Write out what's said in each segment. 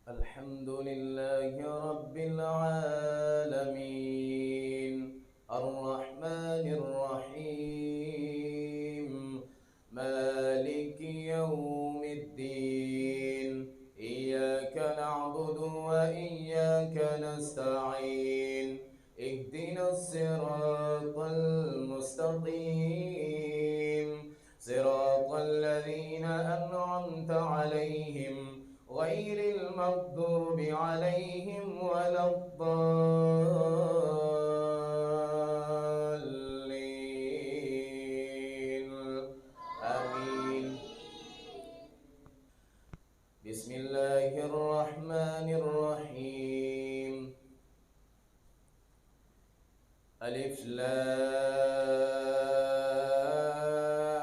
الحمد لله رب العالمين الرحمن الرحيم مالك يوم الدين إياك نعبد وإياك نستعين اهدنا الصراط المستقيم صراط الذين أنعمت عليهم غير المغضوب عليهم ولا الضالين آمين. بسم الله الرحمن الرحيم ألف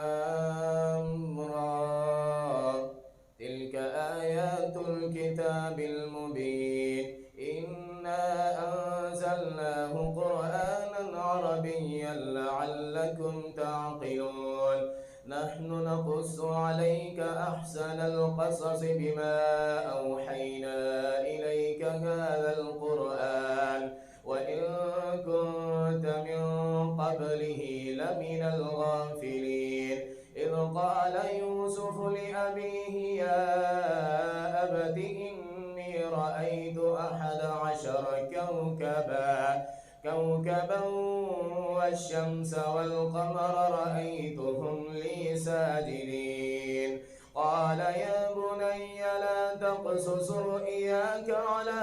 لام را تلك آيات الكتاب المبين إنا أنزلناه قرآنا عربيا لعلكم تعقلون نحن نقص عليك أحسن القصص بما أوحينا إليك هذا القرآن وإن كنت من قبله لمن الغافلين إذ قال يوسف لأبيه يا أبت إني رأيت 11 كوكبا والشمس والقمر رأيتهم لي ساجدين قال يا بني لا تقصص رؤياك على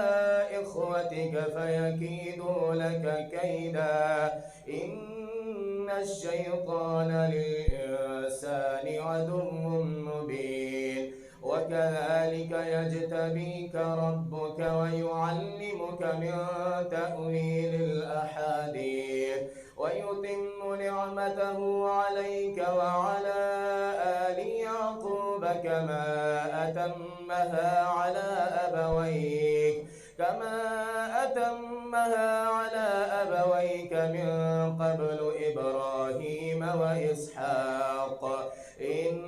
إخوتك فيكيدوا لك كيدا إن الشيطان للإنسان عدو مبين وكذلك يجتبيك ربك ويعلمك من تأويل الأحاديث ويتم نعمته عليك وعلى آل يعقوب كما أتمها على أبويك من قبل إبراهيم وإسحاق إن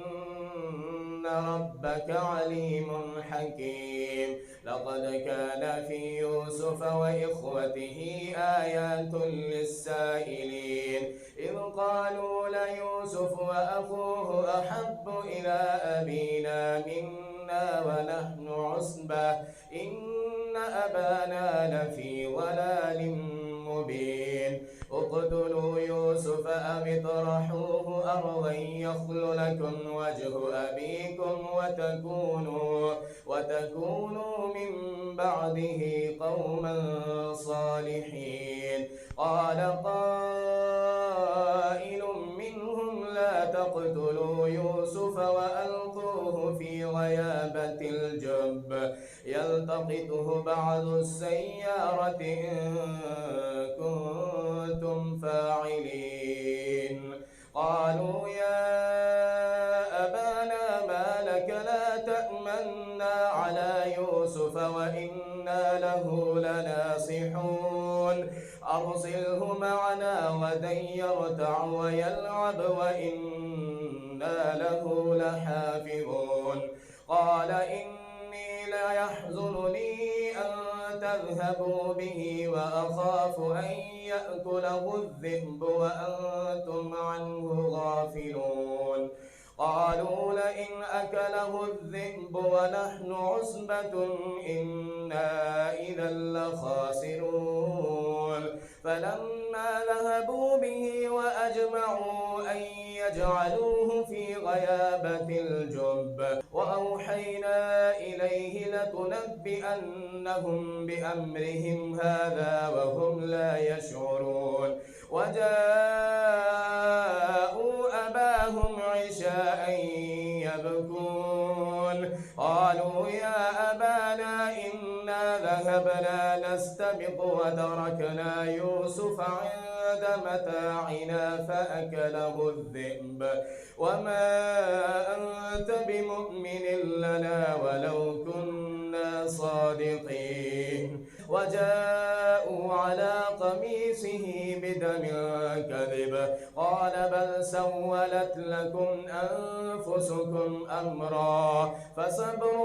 ربك عليم حكيم لقد كان في يوسف وإخوته آيات للسائلين إذ قالوا ليوسف وأخوه أحب إلى أبينا منا ونحن عصبة إن أبانا لفي ضلال مبين اقتلوا يوسف أو اطرحوه أرضا يخل لكم وجه أبيكم وتكونوا من بعده قوما صالحين قال قائل منهم لا تقتلوا يوسف وألقوه في غيابة الجب يلتقطه بعض السيارة إن كنتم فاعلين قالوا يا أبانا ما لك لا تأمنا على يوسف وإنا له لناصحون أرسله معنا غدا يرتع ويلعب وإنا له لحافظون قال إني ليحزنني أن تذهبوا به وأخاف أن يأكله الذئب وأنتم عنه غافلون قالوا لئن أكله الذئب ونحن عصبة إنا إذا لخاسرون فلما ذهبوا به وأجمعوا أن يجعلوه في غيابة الجب وأوحينا إليه لتنبئنهم بأمرهم هذا وهم لا يشعرون وجاءوا أباهم عشاء يبكون قالوا يا أبانا إنا ذهبنا نستبق وتركنا يوسف عند متاعنا فأكله الذئب وما أنت بمؤمن لنا ولو كنا صادقين وجاءوا على قميصه بدم كذب قال بل سولت لكم أنفسكم أمرا فصبر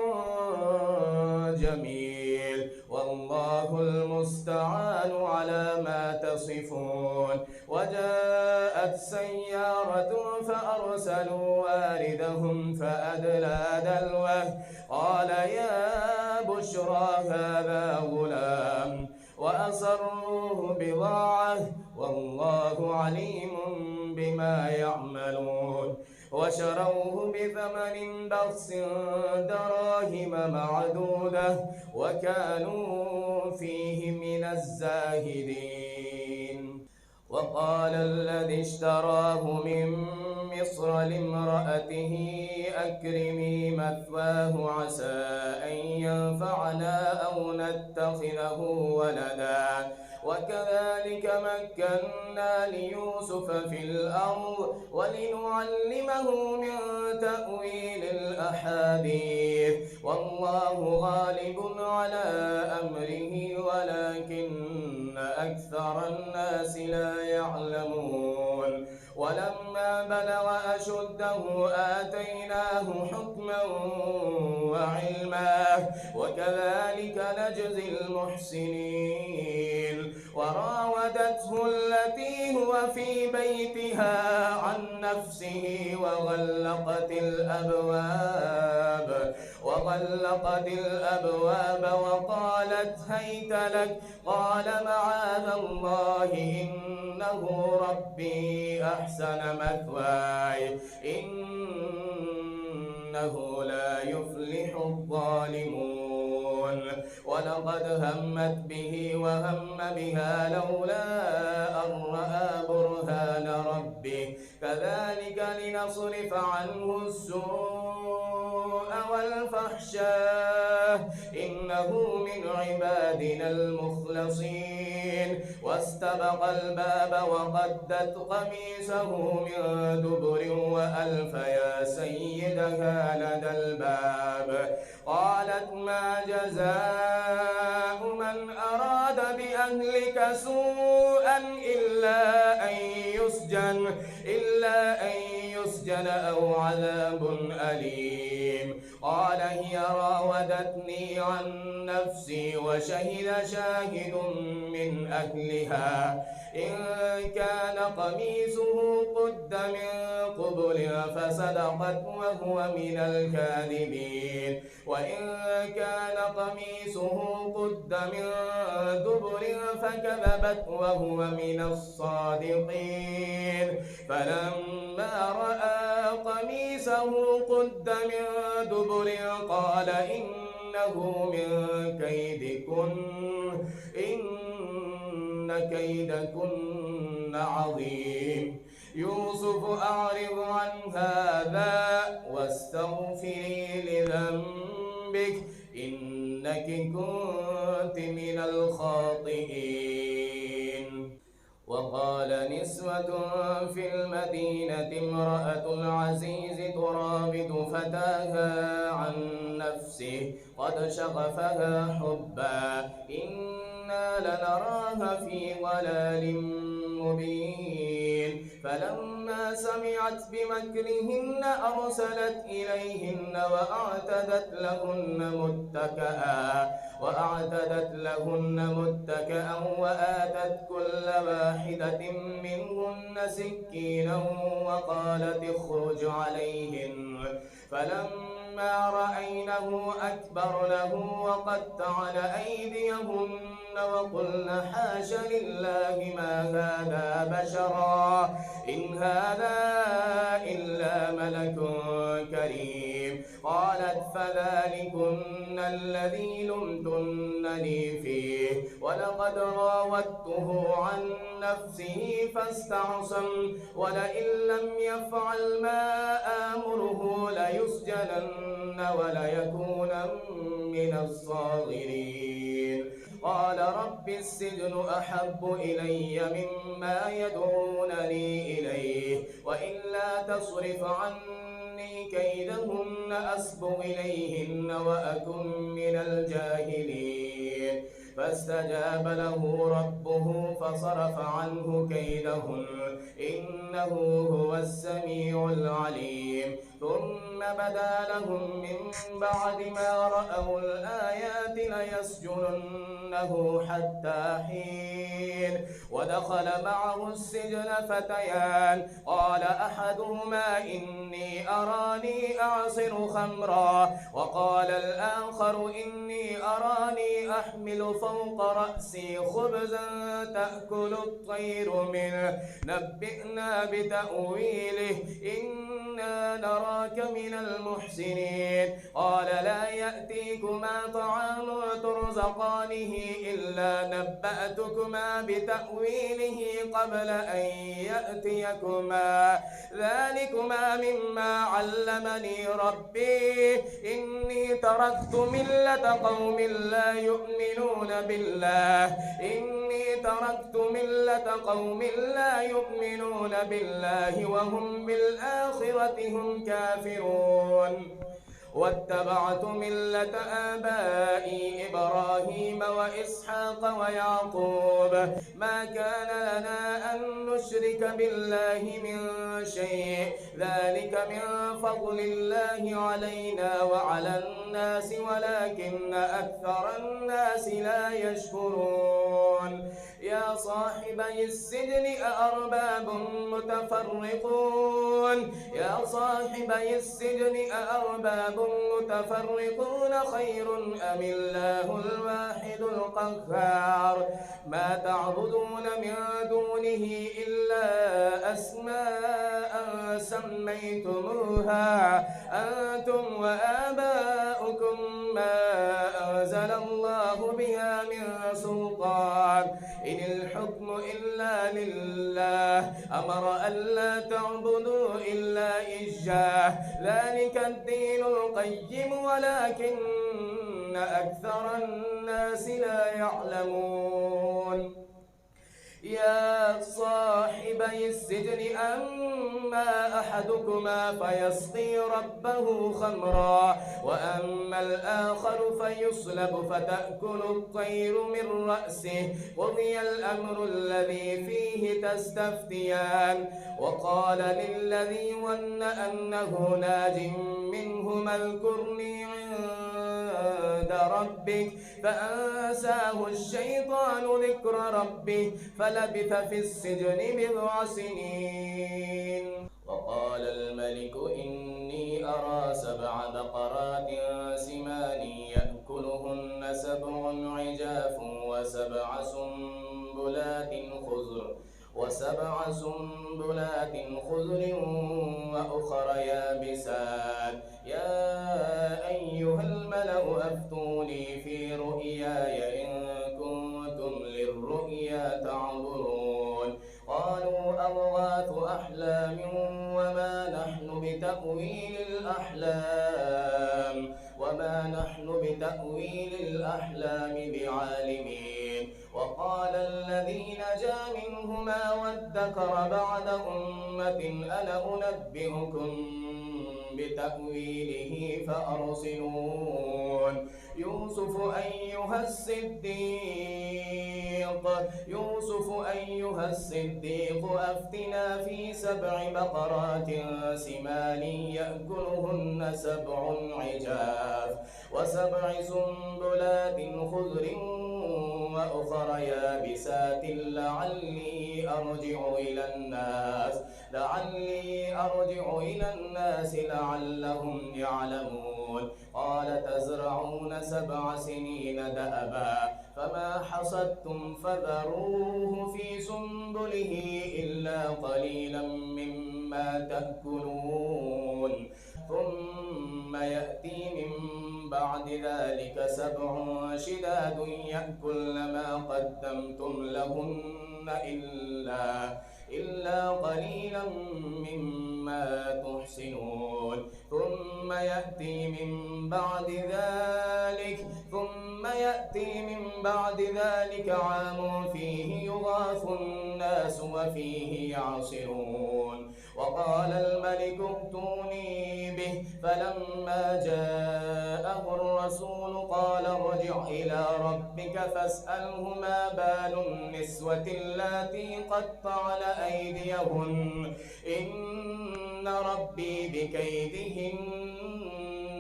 جميل والله المستعان على ما تصفون. وجاءت سيارة فأرسلوا واردهم فأدلى دلوه قال يا بشرى هذا غلام وأسروه بضاعة والله عليم بما يعملون. وشروه بثمن بخس دراهم معدودة وكانوا فيه من الزاهدين. وقال الذي اشتراه من مصر لامرأته أكرمي مثواه عسى أن ينفعنا أو نتخذه ولدا وكذلك مكنا ليوسف في الأرض ولنعلمه من تأويل الأحاديث والله غالب على أمره ولكن أكثر الناس لا يعلمون. ولما بلغ أشده آتيناه حكما وعلما وكذلك نجزي المحسنين. وراودته التي هو في بيتها عن نفسه وغلقت الأبواب وقالت هيت لك قال معاذ الله إنه ربي أحسن مثواي إنه لا يفلح الظالمون. ولقد همت به وهم بها لولا أن رأى برهان ربه كذلك لنصرف عنه السوء والفحشاء إنه من عبادنا المخلصين. واستبق الباب وقدت قميصه من دبر وألف يا سيدها لدى الباب قالت ما جزاء من أراد بأهلك سوءا إلا أن يسجن أو عذاب أليم. قال هي راودتني عن نفسي وشهد شاهد من أهلها إن كان قميصه قد من قبل فصدقت وهو من الكاذبين وإن كان قميصه قد من دبر فكذبت وهو من الصادقين. فلما رأى قميصه قد من دبر قال إنه من كيدكن إن كيدكن عظيم. يوسف أعرض عن هذا واستغفري لذنبك إنك كنت من الخاطئين. وقال نسوة في المدينة امرأة العزيز تراود فتاها عن نفسه قد شغفها حبا إنا لنراها في ضلال مبين. فلما سمعت بمكرهن أرسلت إليهن وأعتدت لهن متكئا وآتت كل واحدة منهن سكينا وقالت اخرج عليهن. فلما رأينه أكبرنه وقطعن أيديهن وقلن حاش لله ما هذا بشرا إن هذا إلا ملك كريم. قالت فذلكن الذي لمتنني فيه ولقد راودته عن نفسه فاستعصم ولئن لم يفعل ما آمره ليسجنن وليكون من الصاغرين. قال رب السجن أحب إلي مما يدعونني إليه وإلا تصرف عني كيدهن أصب إليهن وأكن من الجاهلين. فاستجاب له ربه فصرف عنه كيدهن إنه هو السميع العليم. ثم بدا لهم من بعد ما رأوا الآيات ليسجننه حتى حين. ودخل معه السجن فتيان قال أحدهما إني أراني أعصر خمرا وقال الآخر إني أراني أحمل فوق رأسي خبزا تأكل الطير منه نبئنا بتأويله إنا نراك من المحسنين. قال لا يأتيكما طعام ترزقانه إلا نبأتكما بتأويله قبل أن يأتيكما ذلكما مما علمني ربي إني تركت ملة قوم لا يؤمنون بالله وهم بالآخرة هم كافرون. واتبعت ملة آبائي إبراهيم وإسحاق ويعقوب ما كان لنا أن نشرك بالله من شيء ذلك من فضل الله علينا وعلى الناس ولكن أكثر الناس لا يشكرون. يا صاحبي السجن أأرباب متفرقون خير أم الله الواحد القهار. ما تعبدون من دونه إلا أسماء سميتموها أنتم وآباؤكم ما أنزل الله بها من سلطان إن الحكم إلا لله أمر ألا تعبدوا إلا إياه ذلك الدين القيم ولكن أكثر الناس لا يعلمون. يا صاحبي السجن أما أحدكما فيسقي ربه خمرا وأما الآخر فيصلب فتأكل الطير من رأسه قضي الأمر الذي فيه تستفتيان. وقال للذي ظن أنه ناج منهما اذكرني عند ربك فأنساه الشيطان ذكر ربه فلبث في السجن بضع سنين. وقال الملك إني أرى 7 بقرات سمان يأكلهن 7 عجاف وسبع سنبلات خضر وأخر يابسات. يا أيها الملأ أفتوني في رؤياي إن كنتم للرؤيا تعبرون. قالوا أضغاث أحلام وما نحن بتأويل الأحلام بعالمين. وقال الذي نجا منهما وادكر بعد أمة أنا أنبئكم بتأويله فأرسلون. يوسف أيها الصديق أفتنا في 7 بقرات سمان يأكلهن 7 عجاف و7 سنبلات خضر وأخر يابسات لعلي أرجع إلى الناس لعلهم يعلمون. قال تزرعون 7 سنين دأبا فما حصدتم فذروه في سنبله إلا قليلا مما تأكلون. ثم يأتي من بعد ذلك 7 شداد يأكلن ما قدمتم لهن إلا قليلا مما تحسنون. ثم يأتي من بعد ذلك عام فيه يغاث الناس وفيه يعصرون. وقال الملك ائتوني به فلما جاءه الرسول قال ارجع إلى ربك فاسأله ما بال النسوة اللاتي قطعن أيديهن إن ربي بكيدهن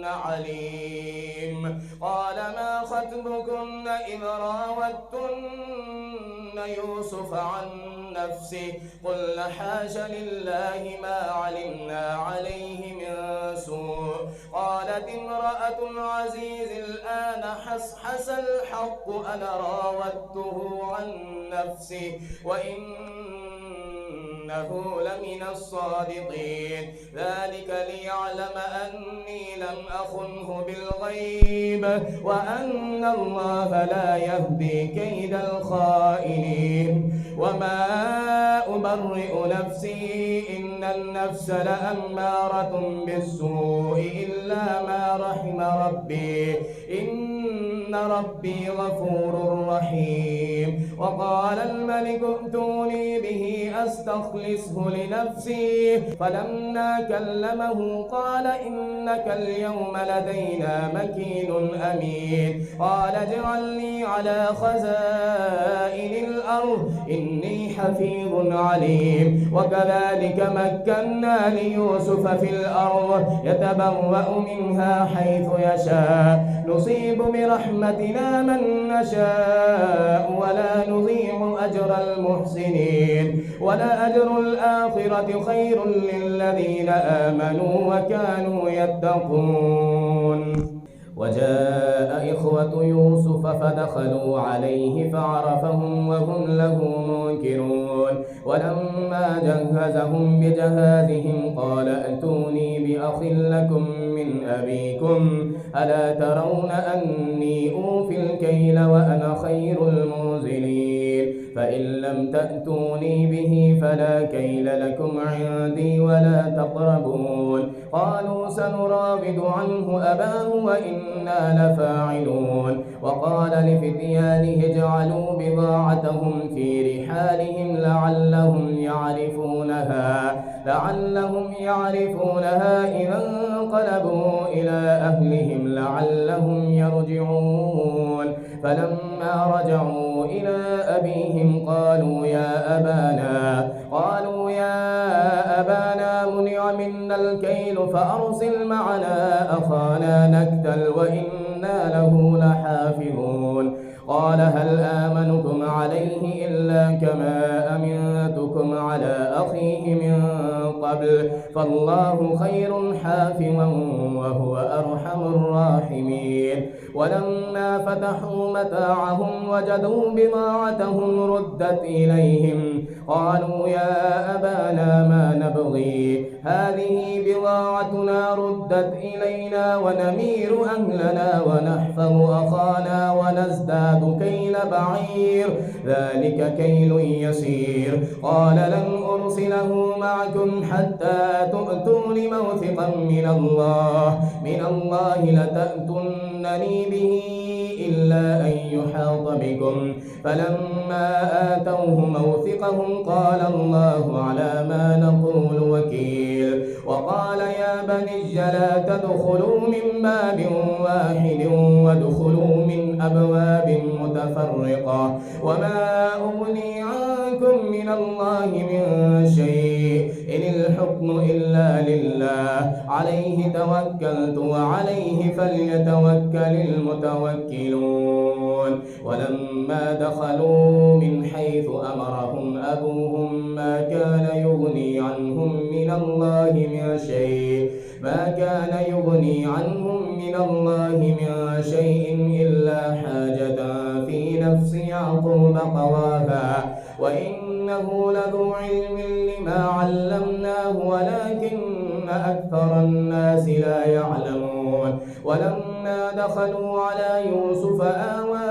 عليم. قال ما خطبكن إذ راوتن يوسف عن نفسه قلن حاش لله ما علمنا عليه من سوء. قالت امرأة العزيز الآن حس الحق أنا راودته عن نفسه وإنه لمن الصادقين. ذلك ليعلم أني لم أخنه بالغيب وأن الله لا يهدي كيد الخائنين. وما أبرئ نفسي إن النفس لأمارة بالسوء إلا ما رحم ربي إن ربي غفور رحيم. وقال الملك ائتوني به أستخلصه لنفسي فلما كلمه قال إنك اليوم لدينا مكين أمين. قال اجعلني على خزائن الأرض إني حفيظ عليم. وكذلك مكنا ليوسف في الأرض يتبوأ منها حيث يشاء نصيب برحمتنا من نشاء ولا نضيع أجر المحسنين ولأجر الآخرة خير للذين آمنوا وكانوا يتقون. وجاء إخوة يوسف فدخلوا عليه فعرفهم وهم له منكرون. ولما جهزهم بجهازهم قال ائتوني بأخ لكم من أبيكم ألا ترون أني أوفي الكيل وأنا خير المنزلين. فإن لم تأتوني به فلا كيل لكم عندي ولا تقربون. قالوا سنراود عنه أباه وإنا لفاعلون. وقال لفتيانه اجعلوا بضاعتهم في رحالهم لعلهم يعرفونها إذا انقلبوا إلى أهلهم لعلهم يرجعون. فلما رجعوا إلى أبيهم قالوا يا أبانا منع منا الكيل فأرسل معنا أخانا نكتل وإنا له لحافظون. قال هل آمنكم عليه إلا كما أمنتكم على أخيه من قبل فالله خير حافظا وهو أرحم الراحمين. ولما فتحوا متاعهم وجدوا بضاعتهم ردت إليهم قالوا يا أبانا ما نبغي هذه بضاعتنا ردت إلينا ونمير أهلنا ونحفظ أخانا ونزداد كيل بعير ذلك كيل يسير. قال لن أرسله معكم حتى تؤتون موثقا من الله لتأتونني به إلا أن يحاط بكم. فلما آتوه موثقهم قال الله على ما نقول وكيل. وقال يا بني لا تدخلوا من باب واحد وادخلوا من أبواب متفرقة وما أغني عنكم من الله من شيء إن الحكم إلا لله عليه توكلت وعليه فليتوكل المتوكلون. ولما دخلوا من حيث أمرهم أبوهم ما كان يغني عنهم من شيء إلا حاجة في نفس يعقوب قضاها وإنه لذو علم لما علمناه ولكن أكثر الناس لا يعلمون. ولما دخلوا على يوسف آوى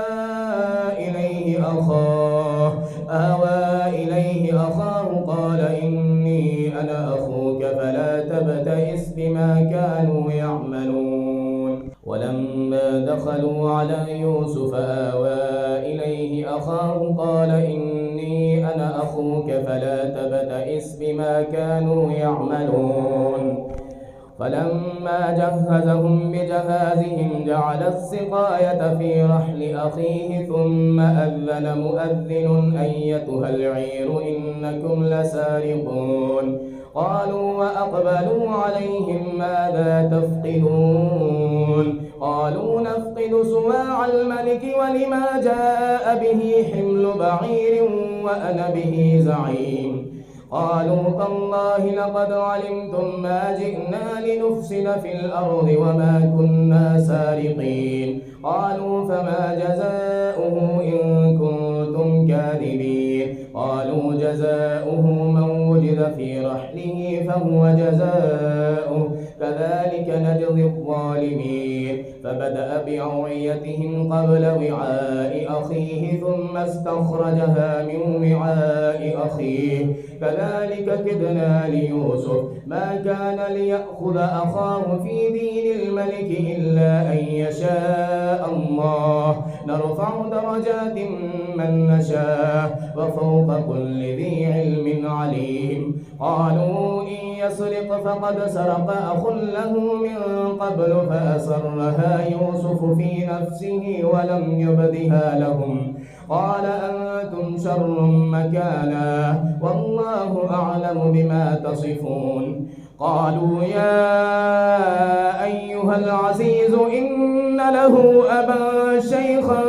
إليه أخاه قال إني أنا أخوك فلا تبتئس بما كانوا يعملون. ولما دخلوا على يوسف آوى إليه أخاه قال إني أنا أخوك فلا تبتئس بما كانوا يعملون. فلما جهزهم بجهازهم جعل السقاية في رحل أخيه ثم أذن مؤذن أيتها العير إنكم لسارقون. قالوا وأقبلوا عليهم ماذا تفقدون قالوا نفقد سواع الملك ولما جاء به حمل بعير وأنا به زعيم قالوا تالله لقد علمتم ما جئنا لنفسد في الأرض وما كنا سارقين قالوا فما جزاؤه إن كنتم كاذبين قالوا جزاؤه من وجد في رحله فهو جزاؤه كذلك نجزي الظالمين فبدأ بأوعيتهم قبل وعاء أخيه ثم استخرجها من وعاء أخيه كذلك كدنا ليوسف ما كان ليأخذ أخاه في دين الملك إلا أن يشاء الله نرفع درجات من نشاء وفوق كل ذي علم عليم قالوا إن يسرق فقد سرق أخ له من قبل فأسرها يوسف في نفسه ولم يبدها لهم قال أنتم شر مكانا والله أعلم بما تصفون قالوا يا أيها العزيز إن له أبا شيخا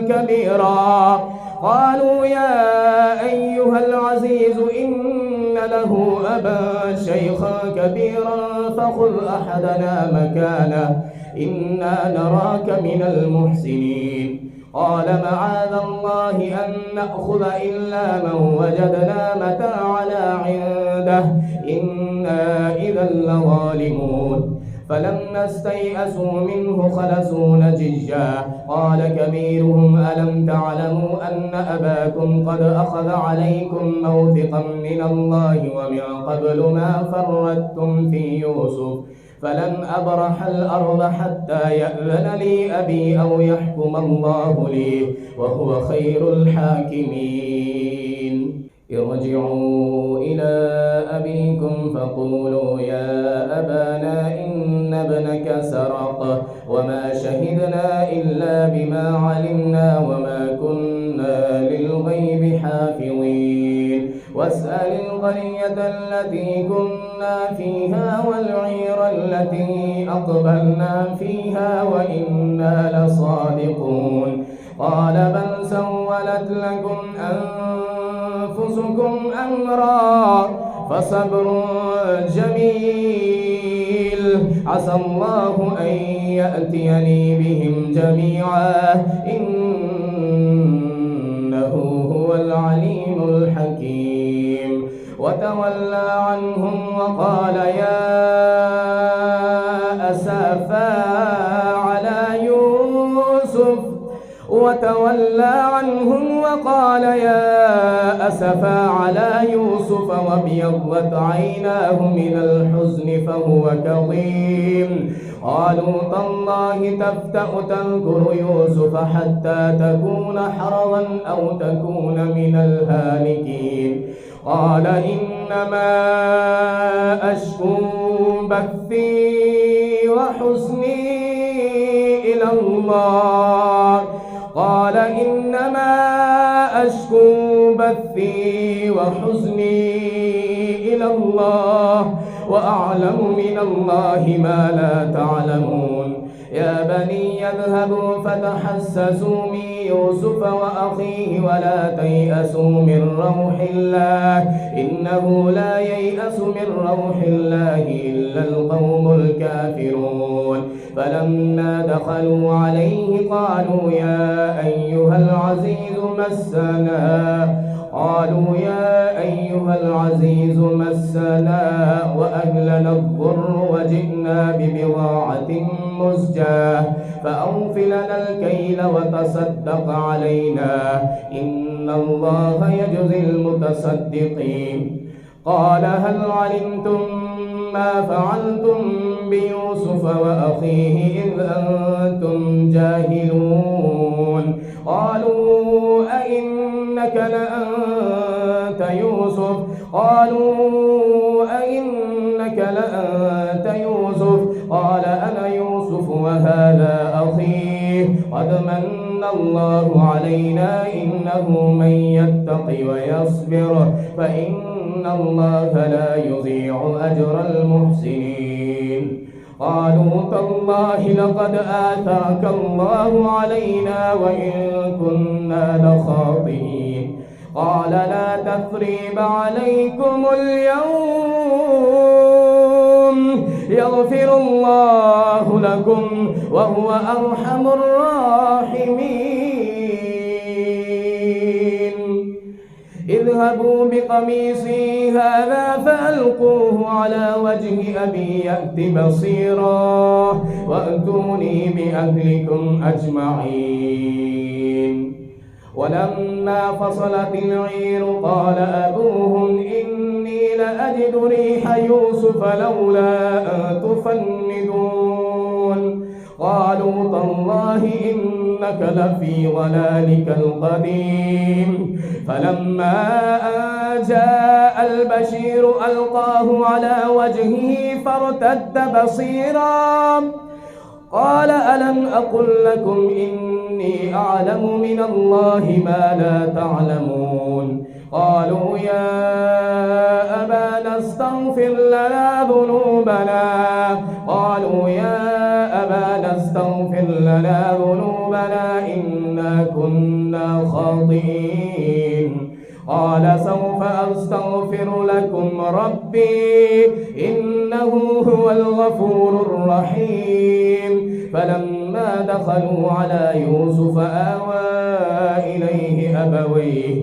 كبيرا قالوا يا أيها العزيز إن له أبا شيخا كبيرا فخذ أحدنا مكانه إنا نراك من المحسنين قال معاذ الله أن نأخذ إلا من وجدنا متاعنا عنده إنا إذا لظالمون فلما استيئسوا منه خلصوا نجيا قال كبيرهم ألم تعلموا أن أباكم قد أخذ عليكم موثقا من الله ومن قبل ما فرطتم في يوسف فلن أبرح الأرض حتى يأذن لي أبي أو يحكم الله لي وهو خير الحاكمين ارجعوا إلى أبيكم فقولوا يا أبانا إن ابنك سرق وما شهدنا إلا بما علمنا وما كنا للغيب حافظين واسأل القرية التي كنا فيها والعير التي أقبلنا فيها وإنا لصادقون قال بل سولت لكم أنفسكم أمرا فصبر جميل عسى الله أن يأتيني بهم جميعا إنه هو العليم الحكيم وتولى عنهم وقال يا أسفا على يوسف وابيضت عيناه من الحزن فهو كظيم قالوا تالله تفتأ تذكر يوسف حتى تكون حرضا أو تكون من الهالكين قال إنما أشكو بثي وحزني إلى الله قال إنما أشكو بثي وحزني إلى الله وأعلم من الله ما لا تعلمون يا بني اذهبوا فتحسسوا من يوسف وأخيه ولا تيأسوا من روح الله إنه لا ييأس من روح الله إلا القوم الكافرون فلما دخلوا عليه قالوا يا أيها العزيز مسنا وأهلنا الضر وجئنا ببضاعة مزجاة فأوف لنا الكيل وتصدق علينا إن الله يجزي المتصدقين قال هل علمتم ما فعلتم بيوسف وأخيه إذ أنتم جاهلون قالوا أئنك لأنت يوسف قال أنا يوسف وهذا أخي قد من الله علينا إنه من يتق ويصبر فإن الله لا يضيع أجر المحسنين. قالوا تالله لقد آثرك الله علينا وإن كنا لخاطئين. قال لا تثريب عليكم اليوم يغفر الله لكم وهو أرحم الراحمين. اذهبوا بقميصي هذا فألقوه على وجه أبي يأت بصيرا وأتوني بأهلكم أجمعين. ولما فصلت العير قال أبوهم إني لأجد ريح يوسف لولا أن تفندون. قالوا تالله إنك لفي ضلالك القديم. فلما أن جاء البشير ألقاه على وجهه فارتد بصيرا قال ألم أقل لكم إني أعلم من الله ما لا تعلمون. قالوا يا أبانا استغفر لنا ذنوبنا إنا كنا خاطئين. قال سوف أستغفر لكم ربي إنه هو الغفور الرحيم. فلما دخلوا على يوسف آوى إليه أبويه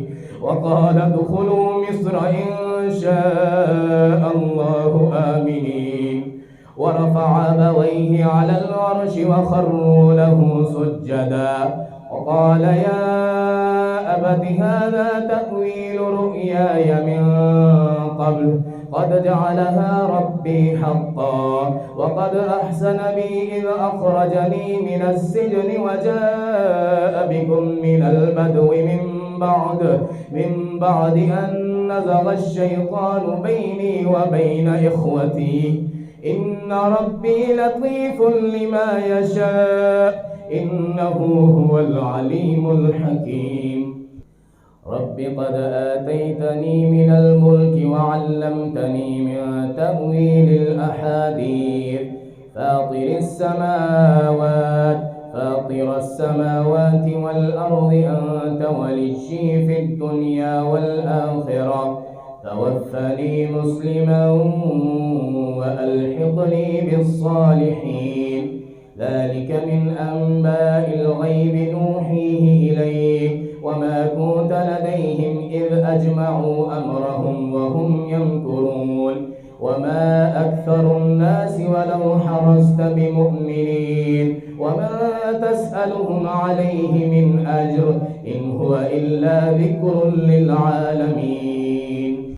وقال ادخلوا مصر إن شاء الله آمنين. ورفع أبويه على العرش وخروا له سجدا وقال يا أبت هذا تأويل رؤياي من قبل قد جعلها ربي حقا وقد أحسن بي إذ أخرجني من السجن وجاء بكم من البدو من بعد أن نزغ الشيطان بيني وبين إخوتي إن ربي لطيف لما يشاء إنه هو العليم الحكيم. رب قد آتيتني من الملك وعلمتني من تأويل الأحاديث فاطر السماوات والأرض أنت وليي في الدنيا والآخرة توفني مسلما وألحقني بالصالحين. ذلك من أنباء الغيب نوحيه إليك وما كنت لديهم إذ أجمعوا أمرهم وهم يمكرون. وما أكثر الناس ولو حرصت بمؤمنين وما تسألهم عليه من أجر إن هو إلا ذكر للعالمين.